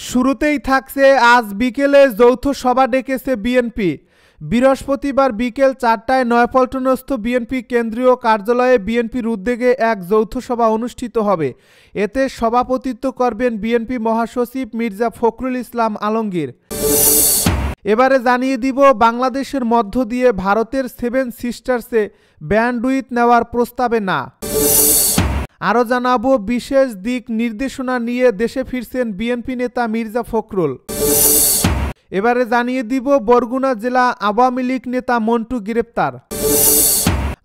শুরুতেই থাকছে আজ বিকেলে যৌথ সভা ডেকেছে বিএনপি। বৃহস্পতিবার বিকেল 4টায় নয়াপল্টনস্থ বিএনপি কেন্দ্রীয় কার্যালয়ে বিএনপির উদ্যোগে এক যৌথ সভা অনুষ্ঠিত হবে। এতে সভাপতিত্ব করবেন বিএনপি মহাসচিব মির্জা ফখরুল ইসলাম আলমগীর। এবারে জানিয়ে দিব বাংলাদেশের মধ্য দিয়ে ভারতের 7 সিস্টার্সে ব্যান্ডউইথ নেওয়ার প্রস্তাবে না। আরও জানাবো বিশেষ দিক নির্দেশনা নিয়ে দেশে ফিরছেন বিএনপি নেতা মির্জা ফখরুল। এবারে জানিয়ে দিব বরগুনা জেলা আওয়ামী লীগ নেতা মন্টু গ্রেপ্তার।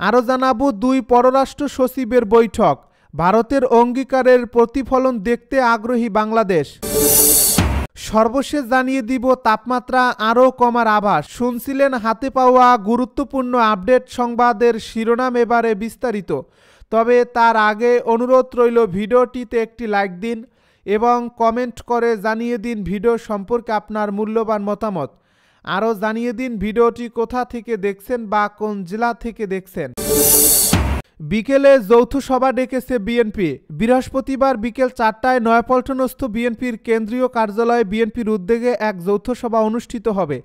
আরও জানাবো 2 পররাষ্ট্র সচিবের বৈঠক, ভারতের অঙ্গীকারের প্রতিফলন দেখতে আগ্রহী বাংলাদেশ। সর্বশেষ জানিয়ে দিব তাপমাত্রা আরও কমার আভাস। শুনছিলেন হাতে পাওয়া গুরুত্বপূর্ণ আপডেট সংবাদের শিরোনাম, এবারে বিস্তারিত। তবে তার আগে অনুরোধ রইল ভিডিওটিতে একটি লাইক দিন এবং কমেন্ট করে জানিয়ে দিন ভিডিও সম্পর্কে আপনার মূল্যবান মতামত। আরও জানিয়ে দিন ভিডিওটি কোথা থেকে দেখছেন বা কোন জেলা থেকে দেখছেন। বিকেলে যৌথ সভা ডেকেছে বিএনপি। বৃহস্পতিবার বিকেল 4টায় নয়াপল্টনস্থ বিএনপির কেন্দ্রীয় কার্যালয়ে বিএনপির উদ্যোগে এক যৌথ সভা অনুষ্ঠিত হবে।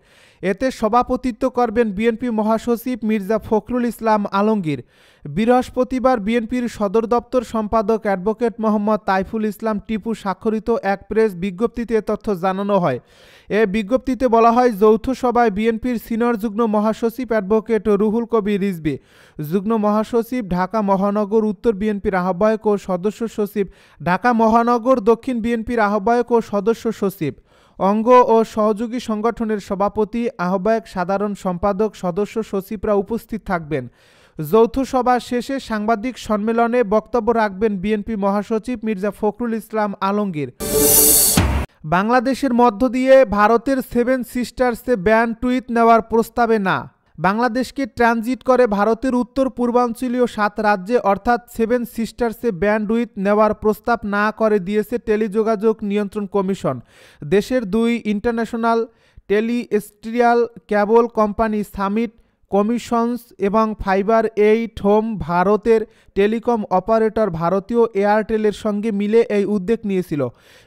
এতে সভাপতিত্ব করবেন বিএনপি মহাসচিব মির্জা ফখরুল ইসলাম আলমগীর। বৃহস্পতিবার বিএনপির সদর দপ্তর সম্পাদক অ্যাডভোকেট মোহাম্মদ তাইফুল ইসলাম টিপু স্বাক্ষরিত এক প্রেস বিজ্ঞপ্তিতে এ তথ্য জানানো হয়। এ বিজ্ঞপ্তিতে বলা হয়, যৌথ সভায় বিএনপির সিনিয়র যুগ্ম মহাসচিব অ্যাডভোকেট রুহুল কবির রিজভী, যুগ্ম মহাসচিব ঢাকা মহানগর উত্তর বিএনপির আহ্বায়ক ও সদস্য সচিব, ঢাকা মহানগর দক্ষিণ বিএনপির আহ্বায়ক ও সদস্য সচিব, অঙ্গ ও সহযোগী সংগঠনের সভাপতি, আহ্বায়ক, সাধারণ সম্পাদক, সদস্য সচিবরা উপস্থিত থাকবেন। যৌথ সভা শেষে সাংবাদিক সম্মেলনে বক্তব্য রাখবেন বিএনপি মহাসচিব মির্জা ফখরুল ইসলাম আলমগীর। বাংলাদেশের মধ্য দিয়ে ভারতের 7 সিস্টার্সে ব্যান্ডউইথ নেওয়ার প্রস্তাবে না। বাংলাদেশকে ট্রানজিট করে ভারতের উত্তর পূর্বাঞ্চলীয় 7 রাজ্যে অর্থাৎ 7 সিস্টার্সে ব্যান্ডউইথ নেওয়ার প্রস্তাব না করে দিয়েছে টেলিযোগাযোগ নিয়ন্ত্রণ কমিশন। দেশের 2 international terrestrial cable company Summit communications এবং ফাইবার 8 হোম ভারতের টেলিকম অপারেটর ভারতীয় এয়ারটেলের সঙ্গে মিলে এই উদ্যোগ নিয়েছিল।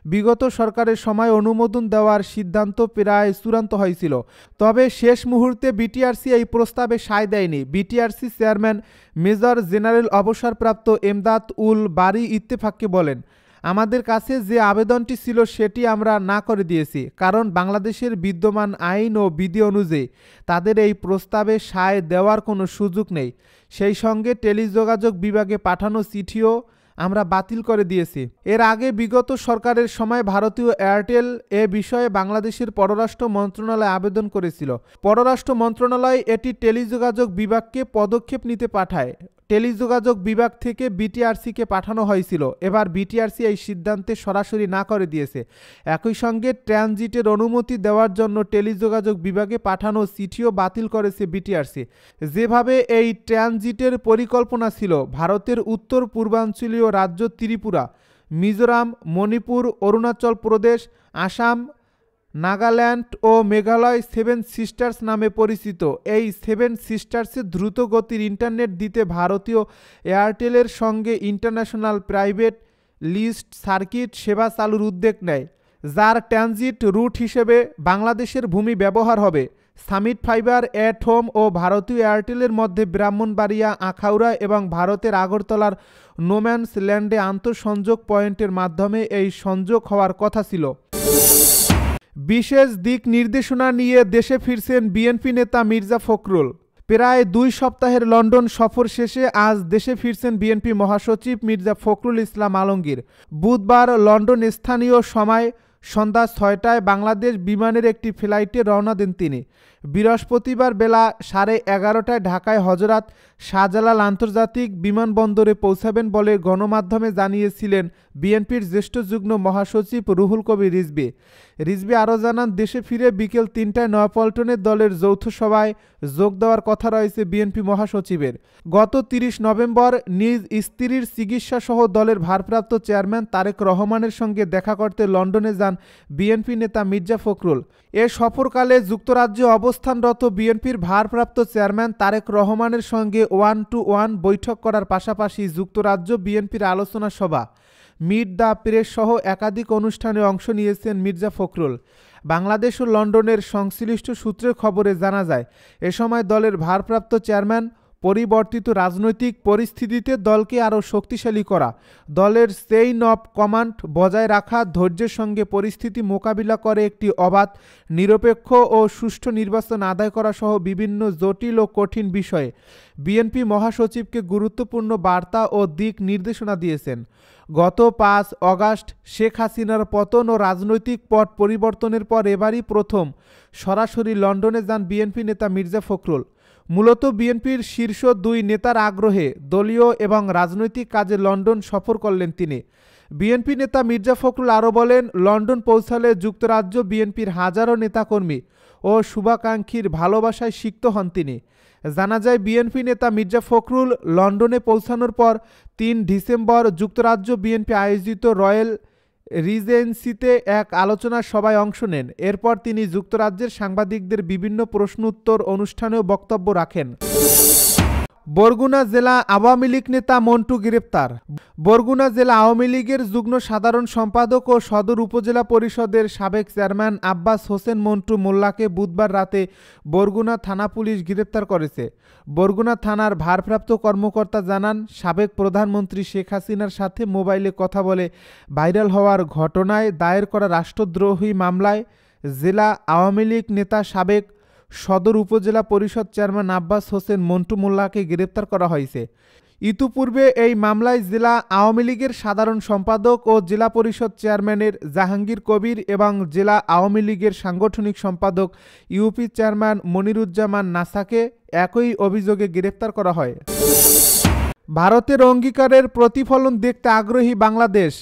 বিগত সরকারের সময় অনুমোদন দেওয়ার সিদ্ধান্ত প্রায় চূড়ান্ত হয়েছিল, তবে শেষ মুহূর্তে বিটিআরসি এই প্রস্তাবে সায় দেয়নি। বিটিআরসি চেয়ারম্যান মেজর জেনারেল অবসরপ্রাপ্ত এমদাদ উল বারী ইত্তেফাককে বলেন, আমাদের কাছে যে আবেদনটি ছিল সেটি আমরা না করে দিয়েছি, কারণ বাংলাদেশের বিদ্যমান আইন ও বিধি অনুযায়ী তাদের এই প্রস্তাবে সায় দেওয়ার কোনো সুযোগ নেই। সেই সঙ্গে টেলিযোগাযোগ বিভাগে পাঠানো চিঠিও আমরা বাতিল করে দিয়েছি। এর আগে বিগত সরকারের সময় ভারতীয় এয়ারটেল এ বিষয়ে বাংলাদেশের পররাষ্ট্র মন্ত্রণালয়ে আবেদন করেছিল। পররাষ্ট্র মন্ত্রণালয় এটি টেলিযোগাযোগ বিভাগকে পদক্ষেপ নিতে পাঠায়। টেলিযোগাযোগ বিভাগ থেকে বিটিআরসিকে পাঠানো হয়েছিল। এবার বিটিআরসি এই সিদ্ধান্তে সরাসরি না করে দিয়েছে। একই সঙ্গে ট্রানজিটের অনুমতি দেওয়ার জন্য টেলিযোগাযোগ বিভাগে পাঠানো চিঠিও বাতিল করেছে বিটিআরসি। যেভাবে এই ট্রানজিটের পরিকল্পনা ছিল, ভারতের উত্তর পূর্বাঞ্চলীয় রাজ্য ত্রিপুরা, মিজোরাম, মণিপুর, অরুণাচল প্রদেশ, আসাম, নাগাল্যান্ড ও মেঘালয় 7 সিস্টার্স নামে পরিচিত। এই 7 সিস্টার্সে দ্রুত গতির ইন্টারনেট দিতে ভারতীয় এয়ারটেলের সঙ্গে ইন্টারন্যাশনাল প্রাইভেট লিস্ট সার্কিট সেবা চালুর উদ্যোগ নেয়, যার ট্রানজিট রুট হিসেবে বাংলাদেশের ভূমি ব্যবহার হবে। সামিট ফাইবার 8 হোম ও ভারতীয় এয়ারটেলের মধ্যে ব্রাহ্মণবাড়িয়া, আখাউড়া এবং ভারতের আগরতলার নোম্যান্স ল্যান্ডে আন্তঃসংযোগ পয়েন্টের মাধ্যমে এই সংযোগ হওয়ার কথা ছিল। বিশেষ দিক নির্দেশনা নিয়ে দেশে ফিরছেন বিএনপি নেতা মির্জা ফখরুল। প্রায় 2 সপ্তাহের লন্ডন সফর শেষে আজ দেশে ফিরছেন বিএনপি মহাসচিব মির্জা ফখরুল ইসলাম আলমগীর। বুধবার লন্ডন স্থানীয় সময় সন্ধ্যা 6টায় বাংলাদেশ বিমানের একটি ফ্লাইটে রওনা দেন তিনি। বৃহস্পতিবার বেলা 11:30টায় ঢাকায় হজরত শাহজালাল আন্তর্জাতিক বিমানবন্দরে পৌঁছাবেন বলে গণমাধ্যমে জানিয়েছিলেন বিএনপির জ্যেষ্ঠ যুগ্ম মহাসচিব রুহুল কবির রিজভী। রিজভী আরও জানান, দেশে ফিরে বিকেল 3টায় নয়াপল্টনে দলের যৌথ সভায় যোগ দেওয়ার কথা রয়েছে বিএনপি মহাসচিবের। গত 30 নভেম্বর নিজ স্ত্রীর চিকিৎসা সহ দলের ভারপ্রাপ্ত চেয়ারম্যান তারেক রহমানের সঙ্গে দেখা করতে লন্ডনে যান বিএনপি নেতা মির্জা ফখরুল। এ সফরকালে যুক্তরাজ্যে অবস্থানরত বিএনপির ভারপ্রাপ্ত চেয়ারম্যান তারেক রহমানের সঙ্গে 1-to-1 বৈঠক করার পাশাপাশি যুক্তরাজ্য বিএনপির আলোচনা সভা, মিট দ্য প্রেস সহ একাধিক অনুষ্ঠানে অংশ নিয়েছেন মির্জা ফখরুল। বাংলাদেশ ও লন্ডনের সংশ্লিষ্ট সূত্রের খবরে জানা যায়, এ সময় দলের ভারপ্রাপ্ত চেয়ারম্যান পরিবর্তিত রাজনৈতিক পরিস্থিতিতে দলকে আরও শক্তিশালী করা, দলের চেইন অফ কমান্ড বজায় রাখা, ধৈর্যের সঙ্গে পরিস্থিতি মোকাবিলা করে একটি অবাধ, নিরপেক্ষ ও সুষ্ঠু নির্বাচন আদায় করা সহ বিভিন্ন জটিল ও কঠিন বিষয়ে বিএনপি মহাসচিবকে গুরুত্বপূর্ণ বার্তা ও দিক নির্দেশনা দিয়েছেন। গত ৫ অগাস্ট শেখ হাসিনার পতন ও রাজনৈতিক পট পরিবর্তনের পর এবারই প্রথম সরাসরি লন্ডনে যান বিএনপি নেতা মির্জা ফখরুল। মূলত বিএনপির শীর্ষ ২ নেতার আগ্রহে দলীয় এবং রাজনৈতিক কাজে লন্ডন সফর করলেন তিনি। বিএনপি নেতা মির্জা ফখরুল আরও বলেন, লন্ডন পৌঁছালে যুক্তরাজ্য বিএনপির হাজারো নেতাকর্মী ও শুভাকাঙ্ক্ষীর ভালোবাসায় সিক্ত হন তিনি। জানা যায়, বিএনপি নেতা মির্জা ফখরুল লন্ডনে পৌঁছানোর পর ৩ ডিসেম্বর যুক্তরাজ্য বিএনপি আয়োজিত রয়্যাল রিজেন্সিতে এক আলোচনা সভায় অংশ নেন। এরপর তিনি যুক্তরাজ্যের সাংবাদিকদের বিভিন্ন প্রশ্ন উত্তর অনুষ্ঠানেও বক্তব্য রাখেন। বরগুনা জেলা আওয়ামী লীগ নেতা মন্টু গ্রেপ্তার। বরগুনা জেলা আওয়ামী লীগের যুগ্ম সাধারণ সম্পাদক ও সদর উপজেলা পরিষদের সাবেক চেয়ারম্যান আব্বাস হোসেন মন্টু মোল্লাকে বুধবার রাতে বরগুনা থানা পুলিশ গ্রেপ্তার করেছে। বরগুনা থানার ভারপ্রাপ্ত কর্মকর্তা জানান, সাবেক প্রধানমন্ত্রী শেখ হাসিনার সাথে মোবাইলে কথা বলে ভাইরাল হওয়ার ঘটনায় দায়ের করা রাষ্ট্রদ্রোহী মামলায় জেলা আওয়ামী লীগ নেতা সাবেক সদর উপজেলা পরিষদ চেয়ারম্যান আব্বাস হোসেন মন্টু মোল্লাকে গ্রেপ্তার করা হয়েছে। ইতিপূর্বে এই মামলায় জেলা আওয়ামী লীগের সাধারণ সম্পাদক ও জেলা পরিষদ চেয়ারম্যানের জাহাঙ্গীর কবির এবং জেলা আওয়ামী লীগের সাংগঠনিক সম্পাদক ইউপি চেয়ারম্যান মনিরুজ্জামান নাসাকে একই অভিযোগে গ্রেপ্তার করা হয়। ভারতের অঙ্গীকারের প্রতিফলন দেখতে আগ্রহী বাংলাদেশ।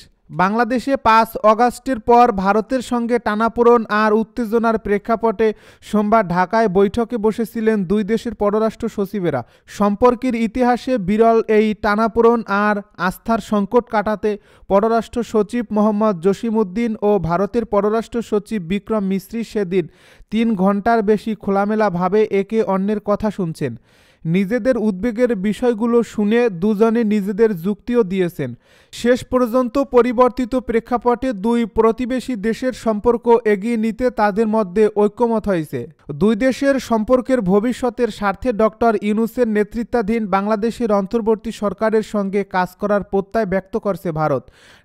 বাংলাদেশে ৫ অগাস্টের পর ভারতের সঙ্গে টানাপোড়েন আর উত্তেজনার প্রেক্ষাপটে সোমবার ঢাকায় বৈঠকে বসেছিলেন ২ দেশের পররাষ্ট্র সচিবেরা। সম্পর্কের ইতিহাসে বিরল এই টানাপোড়েন আর আস্থার সংকট কাটাতে পররাষ্ট্র সচিব মোহাম্মদ জসিমউদ্দিন ও ভারতের পররাষ্ট্র সচিব বিক্রম মিশ্রি সেদিন ৩ ঘণ্টার বেশি খোলামেলাভাবে একে অন্যের কথা শুনছেন। নিজেদের উদ্বেগের বিষয়গুলো শুনে দুজনে নিজেদের যুক্তিও দিয়েছেন। শেষ পর্যন্ত পরিবর্তিত প্রেক্ষাপটে ২ প্রতিবেশী দেশের সম্পর্ক এগিয়ে নিতে তাদের মধ্যে ঐক্যমত হয়েছে। ২ দেশের সম্পর্কের ভবিষ্যতের স্বার্থে ডক্টর ইউনূসের নেতৃত্বাধীন বাংলাদেশের অন্তর্বর্তী সরকারের সঙ্গে কাজ করার প্রত্যয় ব্যক্ত করছে ভারত।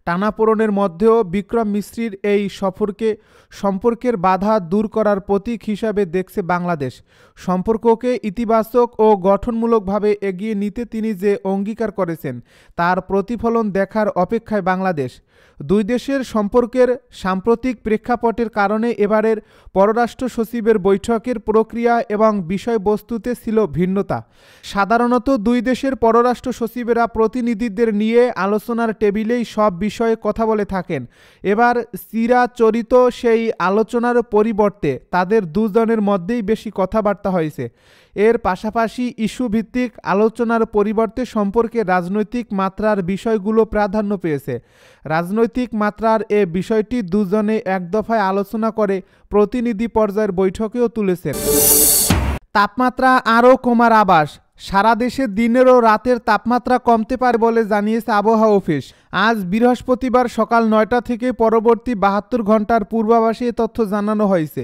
টানাপোড়েনের মধ্যেও বিক্রম মিশ্রির এই সফরকে সম্পর্কের বাধা দূর করার প্রতীক হিসাবে দেখছে বাংলাদেশ। সম্পর্ককে ইতিবাচক ও গঠনমূলকভাবে এগিয়ে নিতে তিনি যে অঙ্গীকার করেছেন তার প্রতিফলন দেখার অপেক্ষায় বাংলাদেশ। ২ দেশের সম্পর্কের সাম্প্রতিক প্রেক্ষাপটের কারণে এবারের পররাষ্ট্র সচিবের বৈঠকের প্রক্রিয়া এবং বিষয়বস্তুতে ছিল ভিন্নতা। সাধারণত ২ দেশের পররাষ্ট্র সচিবেরা প্রতিনিধিদের নিয়ে আলোচনার টেবিলেই সব বিষয়ে কথা বলে থাকেন। এবার চিরাচরিত সেই আলোচনার পরিবর্তে তাদের দুজনের মধ্যেই বেশি কথাবার্তা হয়েছে। এর পাশাপাশি ইস্যুভিত্তিক আলোচনার পরিবর্তে সম্পর্কে রাজনৈতিক মাত্রার বিষয়গুলো প্রাধান্য পেয়েছে। রাজনৈতিক মাত্রার এ বিষয়টি দুজনে এক দফায় আলোচনা করে প্রতিনিধি পর্যায়ের বৈঠকেও তুলেছেন। তাপমাত্রা আরও কমার আভাস। সারা দেশে দিনের ও রাতের তাপমাত্রা কমতে পারে বলে জানিয়েছে আবহাওয়া অফিস। আজ বৃহস্পতিবার সকাল ৯টা থেকে পরবর্তী ৭২ ঘন্টার পূর্বাভাসে এ তথ্য জানানো হয়েছে।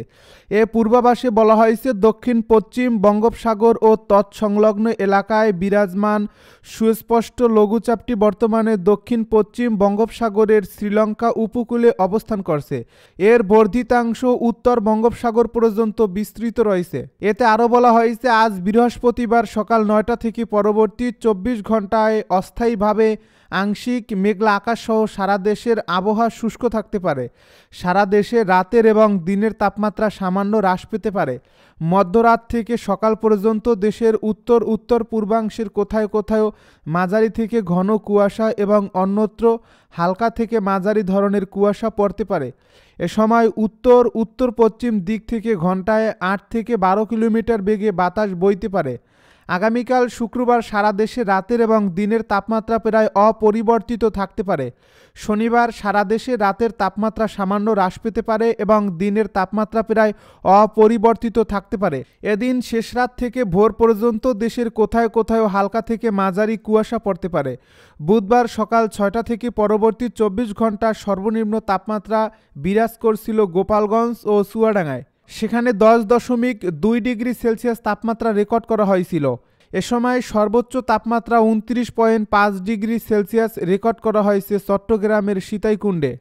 এ পূর্বাভাসে বলা হয়েছে, দক্ষিণ পশ্চিম বঙ্গোপসাগর ও তৎসংলগ্ন এলাকায় বিরাজমান সুস্পষ্ট লঘুচাপটি বর্তমানে দক্ষিণ পশ্চিম বঙ্গোপসাগরের শ্রীলঙ্কা উপকূলে অবস্থান করছে। এর বর্ধিতাংশ উত্তর বঙ্গোপসাগর পর্যন্ত বিস্তৃত রয়েছে। এতে আরও বলা হয়েছে, আজ বৃহস্পতিবার সকাল ৯টা থেকে পরবর্তী ২৪ ঘন্টায় অস্থায়ীভাবে আংশিক মেঘলা আকাশ সহ সারা দেশের আবহাওয়া শুষ্ক থাকতে পারে। সারা দেশে রাতের এবং দিনের তাপমাত্রা সামান্য হ্রাস পেতে পারে। মধ্যরাত থেকে সকাল পর্যন্ত দেশের উত্তর উত্তর পূর্বাংশের কোথাও কোথাও মাঝারি থেকে ঘন কুয়াশা এবং অন্যত্র হালকা থেকে মাঝারি ধরনের কুয়াশা পড়তে পারে। এ সময় উত্তর উত্তর পশ্চিম দিক থেকে ঘন্টায় ৮ থেকে ১২ কিলোমিটার বেগে বাতাস বইতে পারে। আগামীকাল শুক্রবার সারা দেশে রাতের এবং দিনের তাপমাত্রা প্রায় অপরিবর্তিত থাকতে পারে। শনিবার সারা দেশে রাতের তাপমাত্রা সামান্য হ্রাস পেতে পারে এবং দিনের তাপমাত্রা প্রায় অপরিবর্তিত থাকতে পারে। এদিন শেষ রাত থেকে ভোর পর্যন্ত দেশের কোথাও কোথাও হালকা থেকে মাঝারি কুয়াশা পড়তে পারে। বুধবার সকাল 6টা থেকে পরবর্তী 24 ঘন্টা সর্বনিম্ন তাপমাত্রা বিরাজ করছিল গোপালগঞ্জ ও চুয়াডাঙ্গায়। সেখানে 10.2 ডিগ্রি সেলসিয়াস তাপমাত্রা রেকর্ড করা হয়েছিল। এ সময় সর্বোচ্চ তাপমাত্রা 29.5 ডিগ্রি সেলসিয়াস রেকর্ড করা হয়েছে চট্টগ্রামের সীতাইকুণ্ডে।